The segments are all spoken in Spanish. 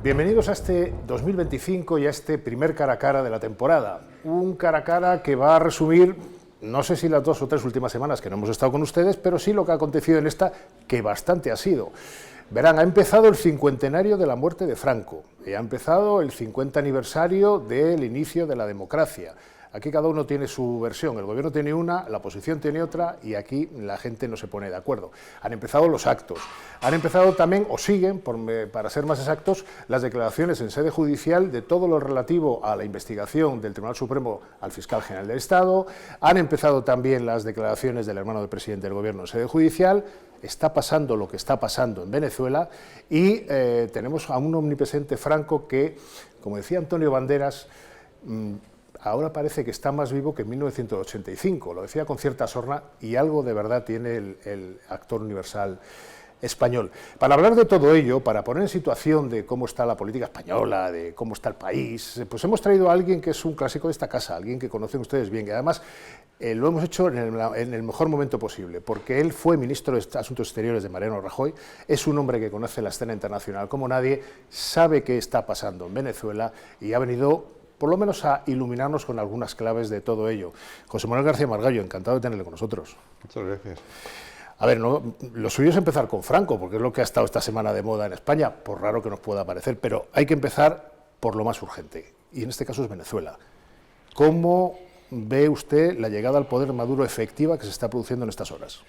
Bienvenidos a este 2025 y a este primer cara a cara de la temporada. Un cara a cara que va a resumir, no sé si las 2 o 3 últimas semanas que no hemos estado con ustedes, pero sí lo que ha acontecido en esta, que bastante ha sido. Verán, ha empezado el 50enario de la muerte de Franco, y ha empezado el 50 aniversario del inicio de la democracia. Aquí cada uno tiene su versión, el gobierno tiene una, la oposición tiene otra y aquí la gente no se pone de acuerdo. Han empezado los actos, han empezado también, o siguen, para ser más exactos, las declaraciones en sede judicial de todo lo relativo a la investigación del Tribunal Supremo al Fiscal General del Estado, han empezado también las declaraciones del hermano del presidente del gobierno en sede judicial. Está pasando lo que está pasando en Venezuela y tenemos a un omnipresente Franco que, como decía Antonio Banderas, ahora parece que está más vivo que en 1985, lo decía con cierta sorna, y algo de verdad tiene el actor universal español. Para hablar de todo ello, para poner en situación de cómo está la política española, de cómo está el país, pues hemos traído a alguien que es un clásico de esta casa, alguien que conocen ustedes bien, y además lo hemos hecho en el mejor momento posible, porque él fue ministro de Asuntos Exteriores de Mariano Rajoy, es un hombre que conoce la escena internacional como nadie, sabe qué está pasando en Venezuela y ha venido por lo menos a iluminarnos con algunas claves de todo ello. José Manuel García Margallo, encantado de tenerle con nosotros. Muchas gracias. A ver, no, lo suyo es empezar con Franco, porque es lo que ha estado esta semana de moda en España, por raro que nos pueda parecer, pero hay que empezar por lo más urgente, y en este caso es Venezuela. ¿Cómo ve usted la llegada al poder Maduro efectiva que se está produciendo en estas horas?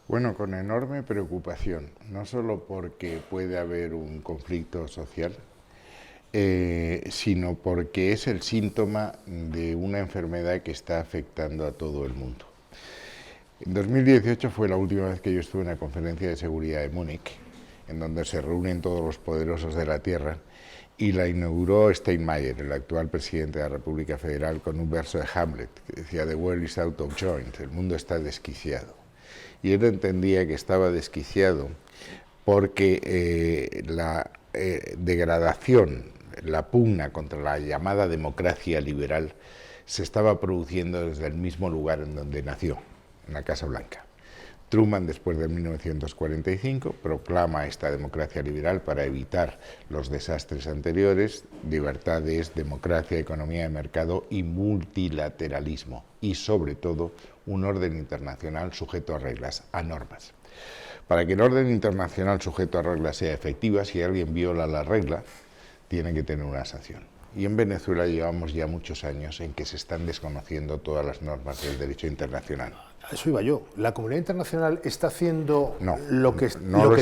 Bueno, con enorme preocupación, no solo porque puede haber un conflicto social, sino porque es el síntoma de una enfermedad que está afectando a todo el mundo. En 2018 fue la última vez que yo estuve en la Conferencia de Seguridad de Múnich, en donde se reúnen todos los poderosos de la Tierra, y la inauguró Steinmeier, el actual presidente de la República Federal, con un verso de Hamlet que decía "The world is out of joint", el mundo está desquiciado. Y él entendía que estaba desquiciado porque la degradación, la pugna contra la llamada democracia liberal se estaba produciendo desde el mismo lugar en donde nació, en la Casa Blanca. Truman, después de 1945, proclama esta democracia liberal para evitar los desastres anteriores: libertades, democracia, economía de mercado y multilateralismo, y sobre todo un orden internacional sujeto a reglas, a normas. Para que el orden internacional sujeto a reglas sea efectiva, si alguien viola la regla, tiene que tener una sanción. Y en Venezuela llevamos ya muchos años en que se están desconociendo todas las normas del derecho internacional. A eso iba yo. ¿La comunidad internacional está haciendo lo que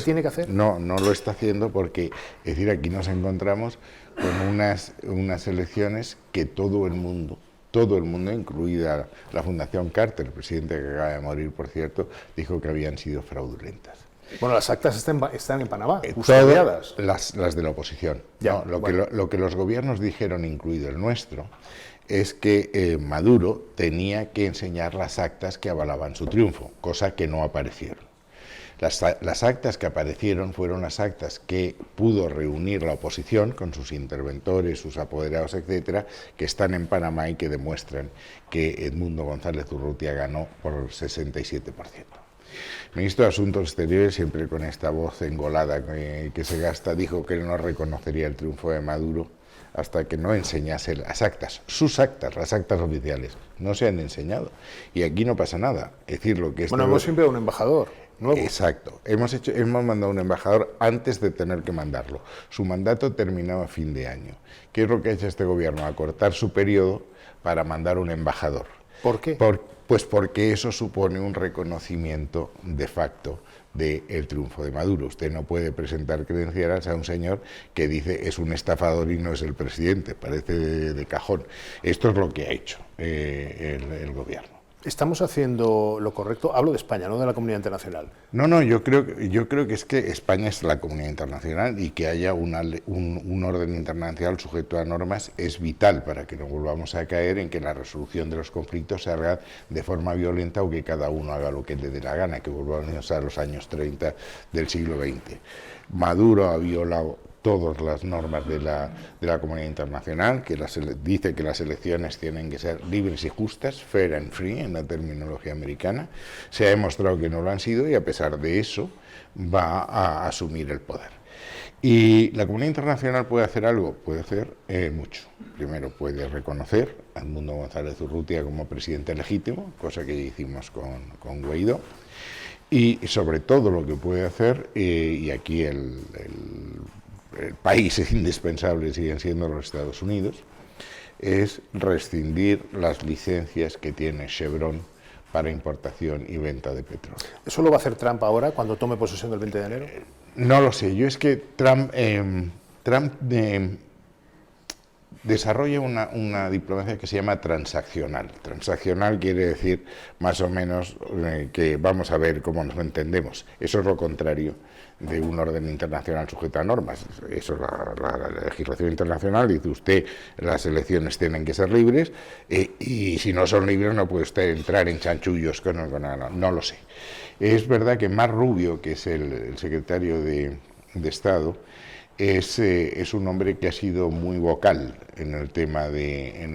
tiene que hacer? No, no lo está haciendo porque, es decir, aquí nos encontramos con unas elecciones que todo el mundo, incluida la Fundación Carter, el presidente que acaba de morir, por cierto, dijo que habían sido fraudulentas. Bueno, las actas están en Panamá, custodiadas. Las de la oposición. Ya, ¿no? Lo que los gobiernos dijeron, incluido el nuestro, es que Maduro tenía que enseñar las actas que avalaban su triunfo, cosa que no aparecieron. Las actas que aparecieron fueron las actas que pudo reunir la oposición con sus interventores, sus apoderados, etcétera, que están en Panamá y que demuestran que Edmundo González Urrutia ganó por 67%. El ministro de Asuntos Exteriores, siempre con esta voz engolada que se gasta, dijo que él no reconocería el triunfo de Maduro hasta que no enseñase las actas, sus actas, las actas oficiales. No se han enseñado. Y aquí no pasa nada. Es decir, lo que bueno, hemos enviado un embajador nuevo. Exacto. Hemos mandado un embajador antes de tener que mandarlo. Su mandato terminaba a fin de año. ¿Qué es lo que ha hecho este gobierno? Acortar su periodo para mandar un embajador. ¿Por qué? Pues porque eso supone un reconocimiento de facto del triunfo de Maduro. Usted no puede presentar credenciales a un señor que dice es un estafador y no es el presidente, parece de cajón. Esto es lo que ha hecho el gobierno. ¿Estamos haciendo lo correcto? Hablo de España, no de la comunidad internacional. No, yo creo que es que España es la comunidad internacional y que haya un orden internacional sujeto a normas es vital para que no volvamos a caer en que la resolución de los conflictos se haga de forma violenta o que cada uno haga lo que le dé la gana, que volvamos a los años 30 del siglo XX. Maduro ha violado todas las normas de la comunidad internacional, que dice que las elecciones tienen que ser libres y justas, fair and free, en la terminología americana. Se ha demostrado que no lo han sido y a pesar de eso va a asumir el poder. Y la comunidad internacional puede hacer algo, puede hacer mucho. Primero puede reconocer a Edmundo González Urrutia como presidente legítimo, cosa que ya hicimos con Guaidó. Y sobre todo lo que puede hacer, y aquí el país indispensable siguen siendo los Estados Unidos, es rescindir las licencias que tiene Chevron para importación y venta de petróleo. ¿Eso lo va a hacer Trump ahora, cuando tome posesión del 20 de enero? No lo sé, yo es que Trump desarrolla una diplomacia que se llama transaccional. Transaccional quiere decir más o menos que vamos a ver cómo nos entendemos. Eso es lo contrario de un orden internacional sujeto a normas. Eso es la legislación internacional. Dice usted, las elecciones tienen que ser libres y si no son libres no puede usted entrar en chanchullos con no lo sé. Es verdad que Mark Rubio, que es el secretario de Estado, es un hombre que ha sido muy vocal en el tema de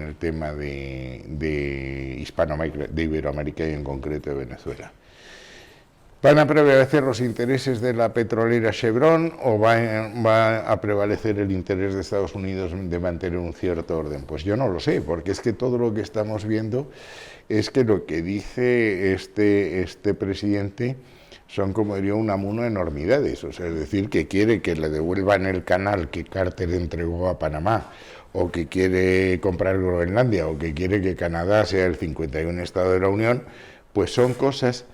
Hispanoamérica, de Iberoamérica y en concreto de Venezuela. ¿Van a prevalecer los intereses de la petrolera Chevron o va a prevalecer el interés de Estados Unidos de mantener un cierto orden? Pues yo no lo sé, porque es que todo lo que estamos viendo es que lo que dice este presidente son, como diría, un amuno de enormidades. O sea, es decir, que quiere que le devuelvan el canal que Carter entregó a Panamá, o que quiere comprar Groenlandia, o que quiere que Canadá sea el 51 Estado de la Unión, pues son cosas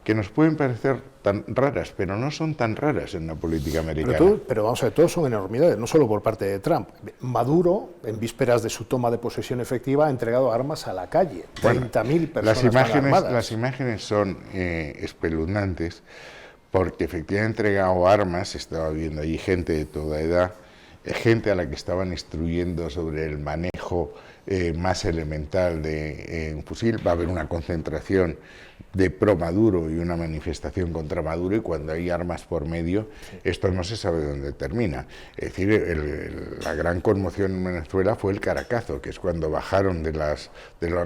que nos pueden parecer tan raras, pero no son tan raras en la política americana. Pero vamos a ver, todos son enormidades, no solo por parte de Trump. Maduro, en vísperas de su toma de posesión efectiva, ha entregado armas a la calle. 30.000 personas armadas. Las imágenes son espeluznantes, porque efectivamente ha entregado armas. Estaba viendo allí gente de toda edad, gente a la que estaban instruyendo sobre el manejo más elemental de un fusil. Va a haber una concentración de pro Maduro y una manifestación contra Maduro, y cuando hay armas por medio, esto no se sabe dónde termina. Es decir, la gran conmoción en Venezuela fue el Caracazo, que es cuando bajaron de los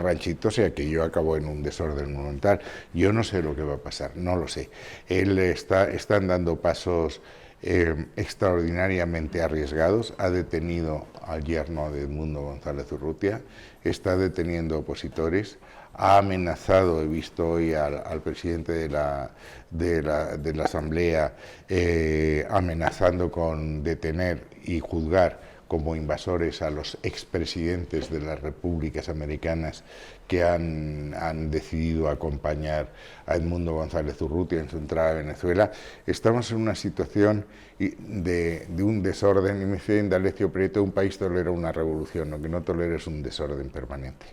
ranchitos y aquello acabó en un desorden monumental. Yo no sé lo que va a pasar, no lo sé. Están dando pasos extraordinariamente arriesgados. Ha detenido al yerno de Edmundo González Urrutia, está deteniendo opositores, ha amenazado, he visto hoy al presidente de la Asamblea amenazando con detener y juzgar como invasores a los expresidentes de las repúblicas americanas que han decidido acompañar a Edmundo González Urrutia en su entrada a Venezuela. Estamos en una situación de un desorden, y me dice Indalecio Prieto, un país tolera una revolución, lo que no tolera es un desorden permanente.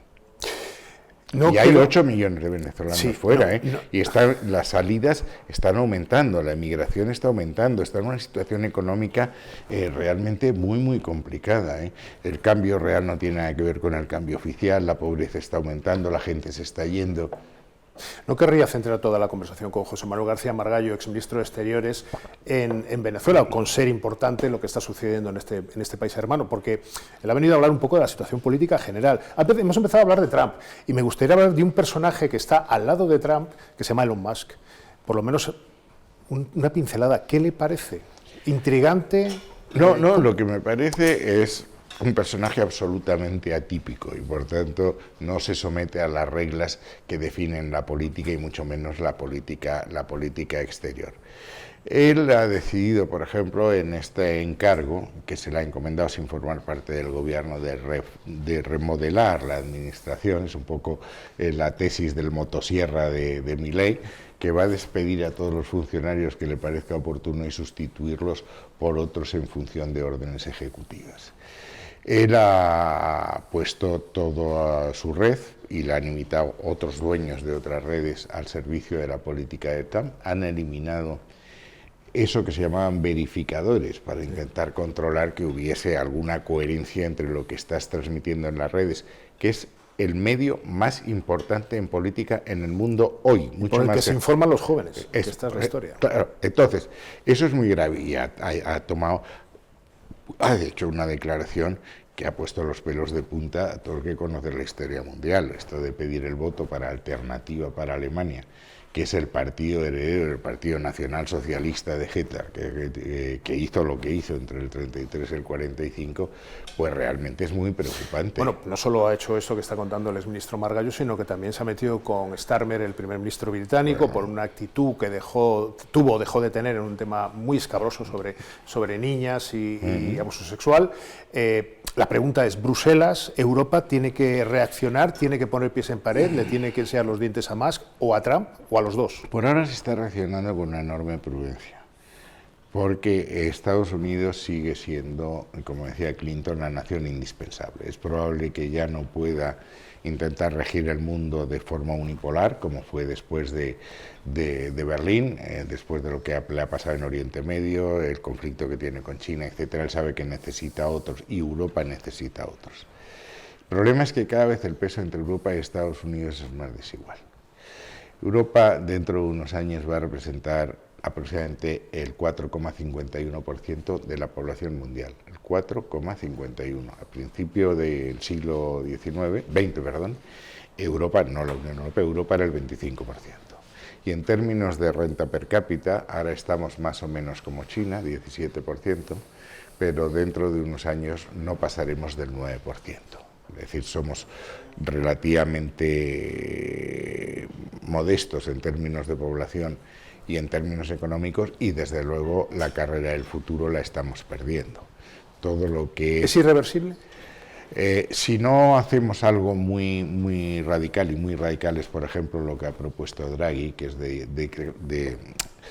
No, y hay 8 millones de venezolanos fuera, y las salidas están aumentando, la emigración está aumentando, está en una situación económica realmente muy, muy complicada. El cambio real no tiene nada que ver con el cambio oficial, la pobreza está aumentando, la gente se está yendo. No querría centrar toda la conversación con José Manuel García Margallo, exministro de Exteriores, en Venezuela, con ser importante lo que está sucediendo en este país hermano, porque él ha venido a hablar un poco de la situación política general. Hemos empezado a hablar de Trump, y me gustaría hablar de un personaje que está al lado de Trump, que se llama Elon Musk. Por lo menos una pincelada, ¿qué le parece? ¿Intrigante? No, lo que me parece es un personaje absolutamente atípico y por tanto no se somete a las reglas que definen la política y mucho menos la política exterior. Él ha decidido, por ejemplo, en este encargo que se le ha encomendado sin formar parte del gobierno de remodelar la administración, es un poco la tesis del motosierra de Milei, que va a despedir a todos los funcionarios que le parezca oportuno y sustituirlos por otros en función de órdenes ejecutivas. Él ha puesto todo a su red y le han invitado otros dueños de otras redes al servicio de la política de Trump. Han eliminado eso que se llamaban verificadores para intentar controlar que hubiese alguna coherencia entre lo que estás transmitiendo en las redes, que es el medio más importante en política en el mundo hoy. Mucho por el más que se informan los jóvenes. Esta es la historia. Claro, entonces, eso es muy grave y ha hecho una declaración que ha puesto los pelos de punta a todo el que conoce la historia mundial, esto de pedir el voto para alternativa para Alemania, que es el partido heredero del Partido Nacional Socialista de Hitler, que hizo lo que hizo entre el 33 y el 45, pues realmente es muy preocupante. Bueno, no solo ha hecho esto que está contando el exministro Margallo, sino que también se ha metido con Starmer, el primer ministro británico, por una actitud que dejó de tener en un tema muy escabroso sobre niñas y abuso sexual. La pregunta es, ¿Bruselas, Europa, tiene que reaccionar, tiene que poner pies en pared, le tiene que enseñar los dientes a Musk o a Trump o a los dos? Por ahora se está reaccionando con una enorme prudencia, porque Estados Unidos sigue siendo, como decía Clinton, la nación indispensable. Es probable que ya no pueda intentar regir el mundo de forma unipolar, como fue después de Berlín, después de lo que le ha pasado en Oriente Medio, el conflicto que tiene con China, etcétera. Él sabe que necesita a otros y Europa necesita a otros. El problema es que cada vez el peso entre Europa y Estados Unidos es más desigual. Europa dentro de unos años va a representar aproximadamente el 4,51% de la población mundial, el 4,51%. Al principio del siglo XX, Europa, no la Unión Europea, Europa era el 25%. Y en términos de renta per cápita, ahora estamos más o menos como China, 17%, pero dentro de unos años no pasaremos del 9%. Es decir, somos relativamente modestos en términos de población y en términos económicos, y desde luego la carrera del futuro la estamos perdiendo. Todo lo que ¿Es irreversible? Si no hacemos algo muy radical, y muy radical es, por ejemplo, lo que ha propuesto Draghi, que es de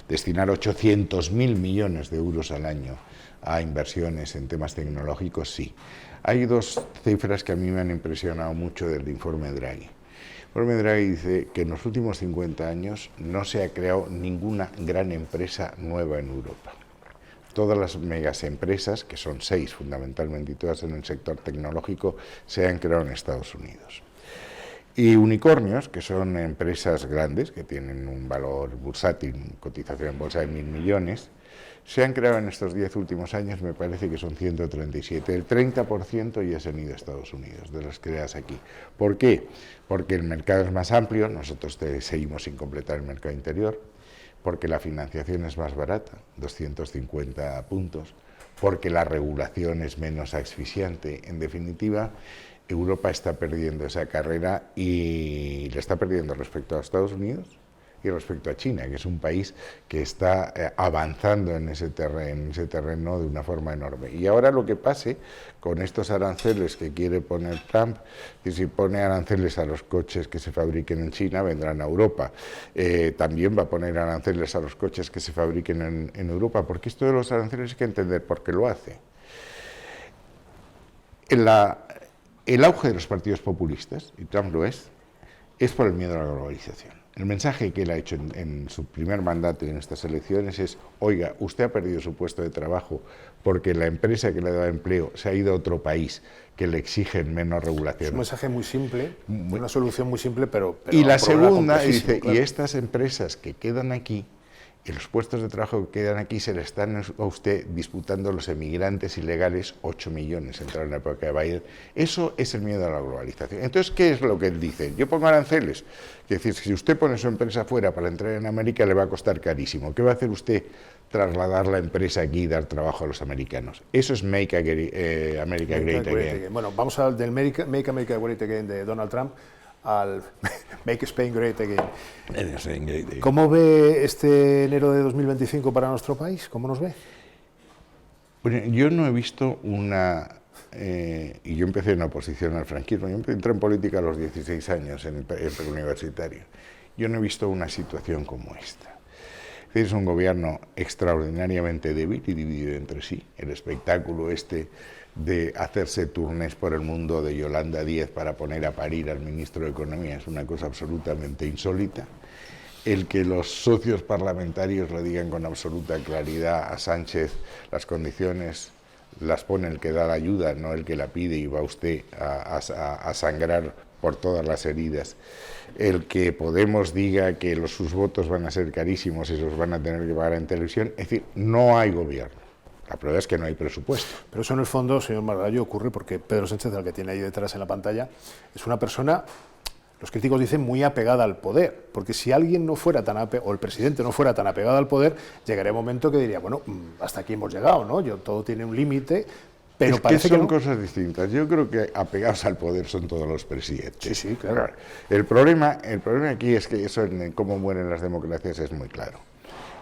destinar 800.000 millones de euros al año a inversiones en temas tecnológicos, sí. Hay dos cifras que a mí me han impresionado mucho del informe Draghi. El informe Draghi dice que en los últimos 50 años no se ha creado ninguna gran empresa nueva en Europa. Todas las megas empresas, que son 6 fundamentalmente y todas en el sector tecnológico, se han creado en Estados Unidos. Y unicornios, que son empresas grandes, que tienen un valor bursátil, cotización en bolsa de 1.000 millones, se han creado en estos 10 últimos años, me parece que son 137. El 30% ya se han ido a Estados Unidos, de las creadas aquí. ¿Por qué? Porque el mercado es más amplio, nosotros seguimos sin completar el mercado interior, porque la financiación es más barata, 250 puntos, porque la regulación es menos asfixiante. En definitiva, Europa está perdiendo esa carrera, y la está perdiendo respecto a Estados Unidos y respecto a China, que es un país que está avanzando en ese terreno de una forma enorme. Y ahora lo que pase con estos aranceles que quiere poner Trump, que si pone aranceles a los coches que se fabriquen en China, vendrán a Europa. También va a poner aranceles a los coches que se fabriquen en Europa, porque esto de los aranceles hay que entender por qué lo hace. El auge de los partidos populistas, y Trump lo es por el miedo a la globalización. El mensaje que él ha hecho en su primer mandato y en estas elecciones es: oiga, usted ha perdido su puesto de trabajo porque la empresa que le da empleo se ha ido a otro país que le exigen menos regulación. Es un mensaje muy simple, una solución muy simple, pero y la segunda dice, claro, y estas empresas que quedan aquí, y los puestos de trabajo que quedan aquí, se le están a usted disputando los emigrantes ilegales, 8 millones entraron en la época de Biden. Eso es el miedo a la globalización. Entonces, ¿qué es lo que él dice? Yo pongo aranceles. Es decir, si usted pone su empresa fuera para entrar en América, le va a costar carísimo. ¿Qué va a hacer usted? Trasladar la empresa aquí y dar trabajo a los americanos. Eso es Make America Great Again. Bueno, vamos al del Make America Great Again de Donald Trump al Make Spain Great Again. ¿Cómo ve este enero de 2025 para nuestro país? ¿Cómo nos ve? Bueno, yo no he visto y yo empecé en oposición al franquismo, yo entré en política a los 16 años en el preuniversitario. Yo no he visto una situación como esta. Es un gobierno extraordinariamente débil y dividido entre sí. El espectáculo de hacerse turnés por el mundo de Yolanda Díaz para poner a parir al ministro de Economía es una cosa absolutamente insólita. El que los socios parlamentarios le digan con absoluta claridad a Sánchez las condiciones las pone el que da la ayuda, no el que la pide, y va usted a sangrar por todas las heridas. El que Podemos diga que sus votos van a ser carísimos y los van a tener que pagar en televisión. Es decir, no hay gobierno. La prueba es que no hay presupuesto. Pero eso en el fondo, señor Margallo, ocurre porque Pedro Sánchez, al que tiene ahí detrás en la pantalla, es una persona, los críticos dicen muy apegada al poder, porque si alguien no fuera tan o el presidente no fuera tan apegado al poder, llegaría un momento que diría, bueno, hasta aquí hemos llegado, ¿no? Todo tiene un límite, pero es parece que son no. cosas distintas. Yo creo que apegados al poder son todos los presidentes. Sí, sí, claro. El problema aquí es que eso en cómo mueren las democracias es muy claro.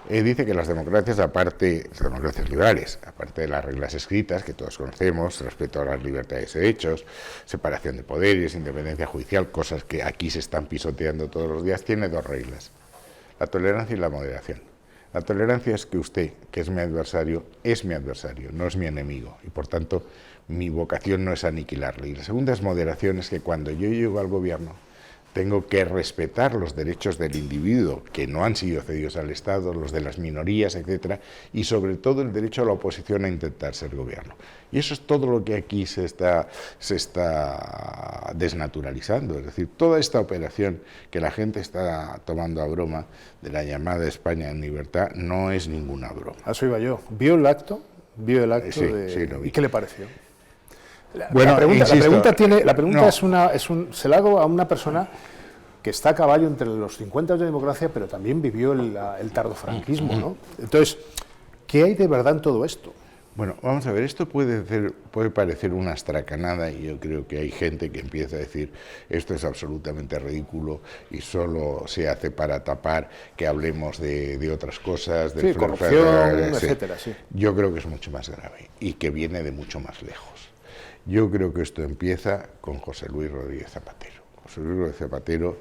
Dice que las democracias, aparte, las democracias liberales, aparte de las reglas escritas que todos conocemos, respeto a las libertades y derechos, separación de poderes, independencia judicial, cosas que aquí se están pisoteando todos los días, tiene dos reglas: la tolerancia y la moderación. La tolerancia es que usted, que es mi adversario, no es mi enemigo, y por tanto mi vocación no es aniquilarle. Y la segunda es moderación, es que cuando yo llego al gobierno tengo que respetar los derechos del individuo que no han sido cedidos al Estado, los de las minorías, etcétera, y sobre todo el derecho a la oposición a intentar ser gobierno. Y eso es todo lo que aquí se está desnaturalizando. Es decir, toda esta operación que la gente está tomando a broma de la llamada España en libertad no es ninguna broma. A eso iba yo. ¿Vio el acto? Sí, lo vi. ¿Y qué le pareció? Bueno, la pregunta no. Se la hago a una persona que está a caballo entre los 50 años de democracia, pero también vivió el tardofranquismo, ¿no? Entonces, ¿qué hay de verdad en todo esto? Bueno, vamos a ver, esto puede parecer una astracanada, y yo creo que hay gente que empieza a decir esto es absolutamente ridículo y solo se hace para tapar que hablemos de otras cosas, de corrupción, etcétera. Sí. Yo creo que es mucho más grave y que viene de mucho más lejos. Yo creo que esto empieza con José Luis Rodríguez Zapatero. José Luis Rodríguez Zapatero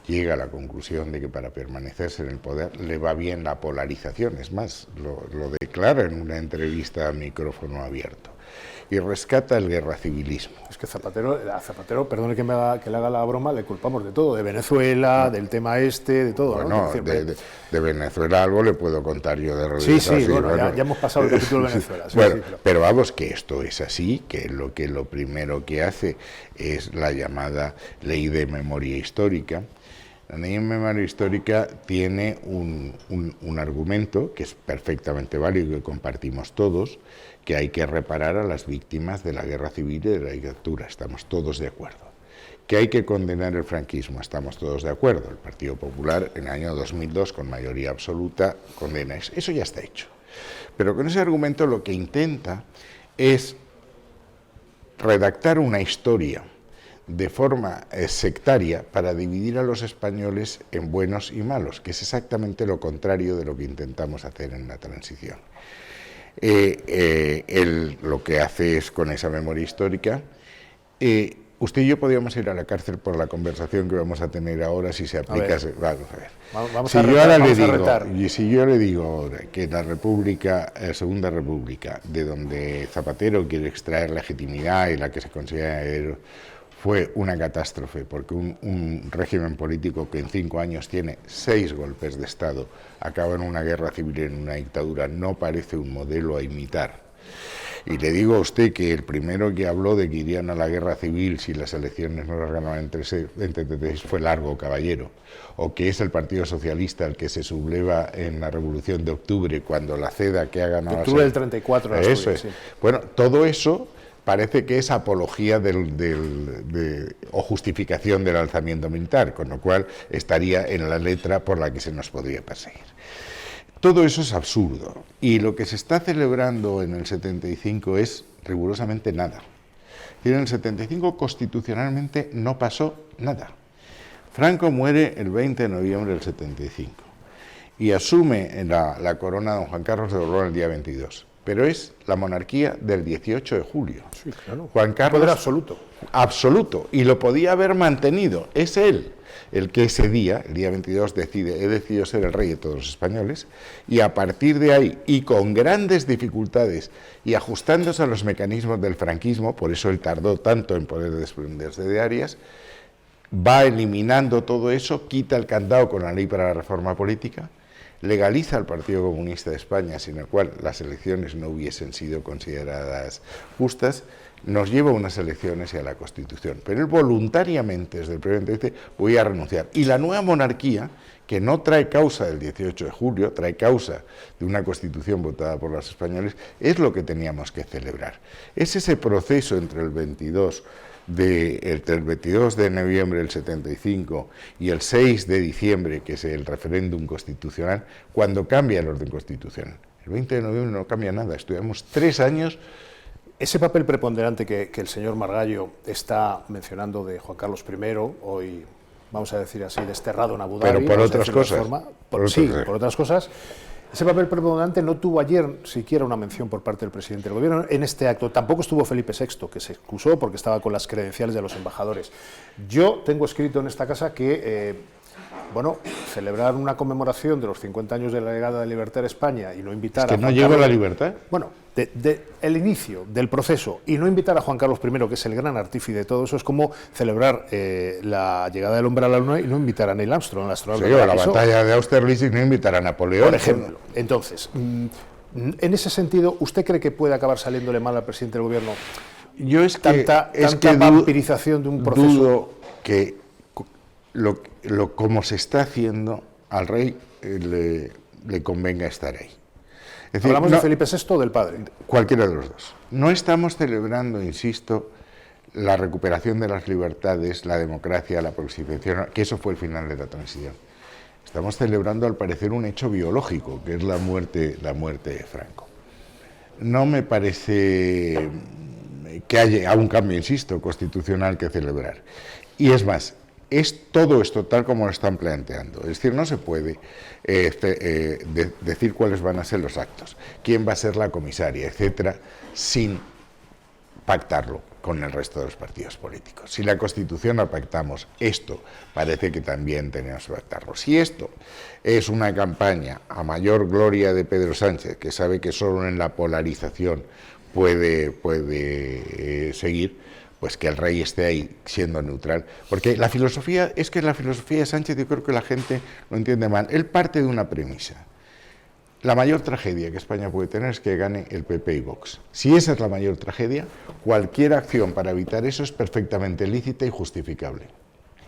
llega a la conclusión de que para permanecerse en el poder le va bien la polarización. Es más, lo declara en una entrevista a micrófono abierto. Y rescata el guerracivilismo. Es que a Zapatero, perdone que le haga la broma, le culpamos de todo, de Venezuela, del tema de todo. Bueno, ¿no? De Venezuela algo le puedo contar yo de Rodríguez. Sí, bueno, ya hemos pasado el capítulo de Venezuela. Pero vamos, que esto es así, que lo primero que hace es la llamada Ley de Memoria Histórica. La Ley de Memoria Histórica tiene un argumento que es perfectamente válido y que compartimos todos, que hay que reparar a las víctimas de la guerra civil y de la dictadura. Estamos todos de acuerdo. Que hay que condenar el franquismo, estamos todos de acuerdo. El Partido Popular en el año 2002, con mayoría absoluta, condena eso. Eso ya está hecho. Pero con ese argumento lo que intenta es redactar una historia de forma sectaria para dividir a los españoles en buenos y malos, que es exactamente lo contrario de lo que intentamos hacer en la transición. Él lo que hace es, con esa memoria histórica, usted y yo podríamos ir a la cárcel por la conversación que vamos a tener ahora si se aplica. Vamos a ver. Si yo le digo ahora que la República, Segunda República, de donde Zapatero quiere extraer legitimidad y la que se considera fue una catástrofe, porque un régimen político que en 5 años tiene 6 golpes de Estado, acaba en una guerra civil y en una dictadura, no parece un modelo a imitar. Y le digo a usted que el primero que habló de que irían a la guerra civil si las elecciones no las ganaban entre 36 fue Largo Caballero, o que es el Partido Socialista el que se subleva en la Revolución de Octubre cuando la CEDA que ha ganado... Octubre del 34. Eso es. Sí. Bueno, todo eso parece que es apología o justificación del alzamiento militar, con lo cual estaría en la letra por la que se nos podría perseguir. Todo eso es absurdo, y lo que se está celebrando en el 75 es rigurosamente nada. En el 75 constitucionalmente no pasó nada. Franco muere el 20 de noviembre del 75 y asume la corona don Juan Carlos de Borbón el día 22. Pero es la monarquía del 18 de julio. Sí, claro. Juan Carlos, poder absoluto. Absoluto. Y lo podía haber mantenido. Es él el que ese día, el día 22, he decidido ser el rey de todos los españoles, y a partir de ahí, y con grandes dificultades, y ajustándose a los mecanismos del franquismo, por eso él tardó tanto en poder desprenderse de Arias, va eliminando todo eso, quita el candado con la ley para la reforma política, legaliza al Partido Comunista de España, sin el cual las elecciones no hubiesen sido consideradas justas, nos lleva a unas elecciones y a la Constitución. Pero él voluntariamente, desde el primer momento, dice, voy a renunciar. Y la nueva monarquía, que no trae causa del 18 de julio, trae causa de una Constitución votada por los españoles, es lo que teníamos que celebrar. Es ese proceso entre el 22 del 22 de noviembre del 75 y el 6 de diciembre, que es el referéndum constitucional, cuando cambia el orden constitucional. El 20 de noviembre no cambia nada, estudiamos 3 años. Ese papel preponderante que el señor Margallo está mencionando de Juan Carlos I, hoy, vamos a decir así, desterrado en Abu Dhabi. Pero por otras cosas. Por otras cosas. Ese papel preponderante no tuvo ayer siquiera una mención por parte del presidente del gobierno en este acto. Tampoco estuvo Felipe VI, que se excusó porque estaba con las credenciales de los embajadores. Yo tengo escrito en esta casa que, celebrar una conmemoración de los 50 años de la llegada de libertad a España y no invitar a... ¿Es que no llegó la libertad? Bueno, el inicio del proceso y no invitar a Juan Carlos I, que es el gran artífice de todo eso, es como celebrar la llegada del hombre a la luna y no invitar a Neil Armstrong, el astronauta. Sí, la batalla de Austerlitz y no invitar a Napoleón. Por ejemplo. Entonces, en ese sentido, ¿usted cree que puede acabar saliéndole mal al presidente del gobierno tanta vampirización de un proceso? Dudo que como se está haciendo, al rey le convenga estar ahí. Es decir, ¿hablamos de Felipe VI o del padre? Cualquiera de los dos. No estamos celebrando, insisto, la recuperación de las libertades, la democracia, la aproximación, que eso fue el final de la transición. Estamos celebrando, al parecer, un hecho biológico, que es la muerte de Franco. No me parece que haya un cambio, insisto, constitucional que celebrar. Y es más, es todo esto tal como lo están planteando. Es decir, no se puede decir cuáles van a ser los actos, quién va a ser la comisaria, etcétera, sin pactarlo con el resto de los partidos políticos. Si la Constitución la pactamos, esto parece que también tenemos que pactarlo. Si esto es una campaña a mayor gloria de Pedro Sánchez, que sabe que solo en la polarización puede seguir, pues que el rey esté ahí siendo neutral. Porque la filosofía de Sánchez, yo creo que la gente lo entiende mal. Él parte de una premisa. La mayor tragedia que España puede tener es que gane el PP y Vox. Si esa es la mayor tragedia, cualquier acción para evitar eso es perfectamente lícita y justificable.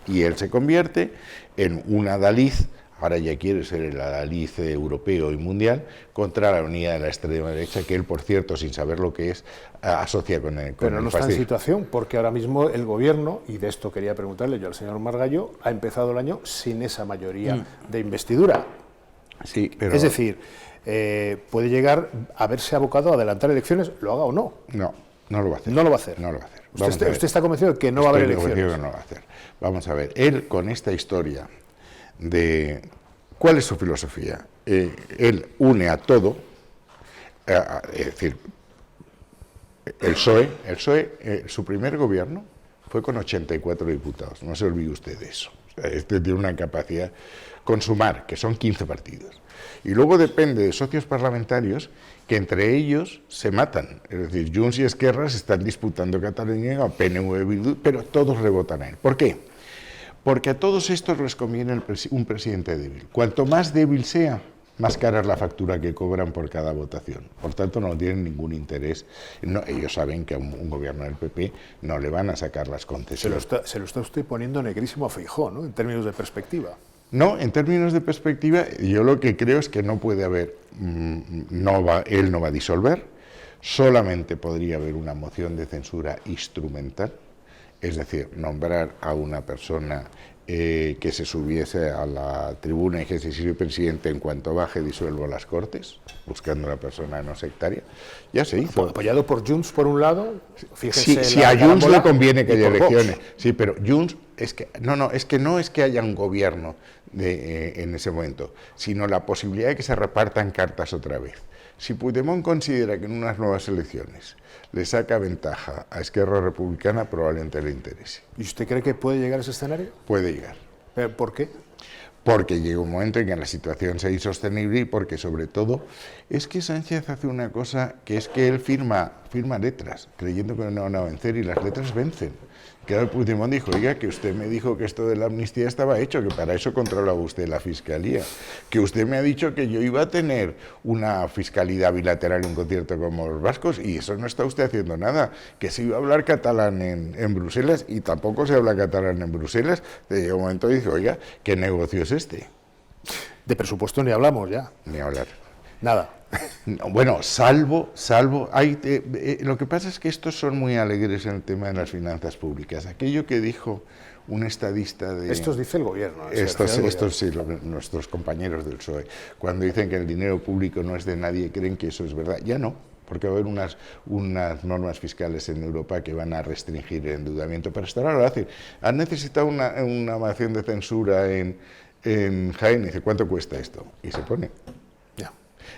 Y él se convierte en un adalid, ahora ya quiere ser el adalid europeo y mundial, contra la unidad de la extrema derecha, que él, por cierto, sin saber lo que es, asocia con el Pero no está en situación, porque ahora mismo el gobierno, y de esto quería preguntarle yo al señor Margallo, ha empezado el año sin esa mayoría de investidura. Sí, pero... Es decir, puede llegar a verse abocado a adelantar elecciones, lo haga o no. No, no lo va a hacer. No lo va a hacer. No lo va a hacer. ¿Usted está convencido de que no va a haber elecciones? Estoy convencido que no lo va a hacer. Vamos a ver, él con esta historia de... ¿Cuál es su filosofía? Él une a todo, es decir, el PSOE, su primer gobierno fue con 84 diputados, no se olvide usted de eso. O sea, este tiene una capacidad con Sumar, que son 15 partidos. Y luego depende de socios parlamentarios que entre ellos se matan. Es decir, Junts y Esquerra se están disputando Cataluña, PNV, Bildu, pero todos rebotan a él. ¿Por qué? Porque a todos estos les conviene un presidente débil. Cuanto más débil sea, más cara es la factura que cobran por cada votación. Por tanto, no tienen ningún interés. No, ellos saben que a un gobierno del PP no le van a sacar las concesiones. Se lo está usted poniendo negrísimo a Feijóo, ¿no?, en términos de perspectiva. No, en términos de perspectiva, yo lo que creo es que no puede haber, él no va a disolver, solamente podría haber una moción de censura instrumental, es decir, nombrar a una persona que se subiese a la tribuna y que se sirve presidente en cuanto baje disuelvo las Cortes, buscando una persona no sectaria. Ya se hizo. Apoyado por Junts por un lado. Si a Junts le conviene que haya elecciones. Sí, pero Junts es que no es que haya un gobierno en ese momento, sino la posibilidad de que se repartan cartas otra vez. Si Puigdemont considera que en unas nuevas elecciones le saca ventaja a Esquerra Republicana, probablemente le interese. ¿Y usted cree que puede llegar a ese escenario? Puede llegar. ¿Pero por qué? Porque llega un momento en que la situación sea insostenible y porque, sobre todo, es que Sánchez hace una cosa que es que él firma letras, creyendo que no van a vencer, y las letras vencen. Claro, Puigdemont dijo, oiga, que usted me dijo que esto de la amnistía estaba hecho, que para eso controlaba usted la Fiscalía, que usted me ha dicho que yo iba a tener una fiscalidad bilateral y un concierto como los vascos, y eso no está usted haciendo nada, que se iba a hablar catalán en Bruselas, y tampoco se habla catalán en Bruselas. Llegó un momento y dijo, oiga, ¿qué negocio es este? De presupuesto ni hablamos ya. Ni hablar. Nada. No, bueno, salvo, lo que pasa es que estos son muy alegres en el tema de las finanzas públicas. Aquello que dijo un estadista de... Estos dice el gobierno. Estos sí, nuestros compañeros del PSOE. Cuando dicen que el dinero público no es de nadie, creen que eso es verdad. Ya no, porque va a haber unas normas fiscales en Europa que van a restringir el endeudamiento. Pero hasta ahora lo hacen. Han necesitado una moción de censura en Jaén, y dice, ¿cuánto cuesta esto? Y se pone.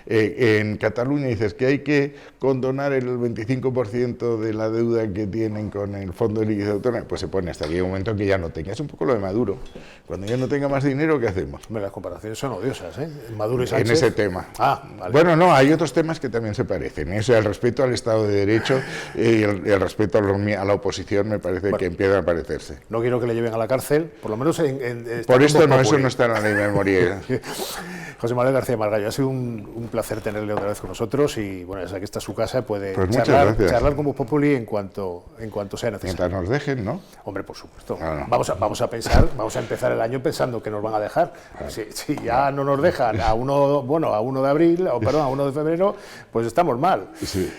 En Cataluña dices que hay que condonar el 25% de la deuda que tienen con el Fondo de Liquidación Autonómica, pues se pone hasta que hay un momento en que ya no tenga. Es un poco lo de Maduro. Cuando ya no tenga más dinero, ¿qué hacemos? Las comparaciones son odiosas, ¿eh? Maduro y Sánchez. En ese tema. Vale. Bueno, no, hay otros temas que también se parecen. Eso, el respeto al Estado de Derecho y el respeto a la oposición me parece que empiezan a parecerse. No quiero que le lleven a la cárcel, por lo menos por esto no, eso no está en la ley de memoria. José Manuel García Margallo, ha sido un placer tenerle otra vez con nosotros y bueno, ya sabe que esta es su casa, puede pues charlar con Voz Populi en cuanto sea necesario. Mientras nos dejen, ¿no? Hombre, por supuesto. No. Vamos a empezar el año pensando que nos van a dejar. Si ya no nos dejan a 1 de abril, o perdón, a 1 de febrero, pues estamos mal. Sí.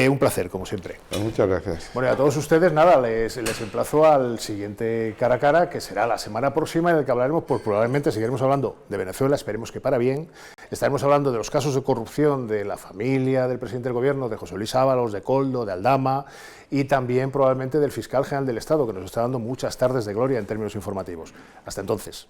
Un placer, como siempre. Pues muchas gracias. Bueno, y a todos ustedes, nada, les emplazo al siguiente Cara a Cara, que será la semana próxima, en el que hablaremos, pues probablemente seguiremos hablando de Venezuela, esperemos que para bien. Estaremos hablando de los casos de corrupción de la familia del presidente del gobierno, de José Luis Ábalos, de Koldo, de Aldama, y también probablemente del fiscal general del Estado, que nos está dando muchas tardes de gloria en términos informativos. Hasta entonces.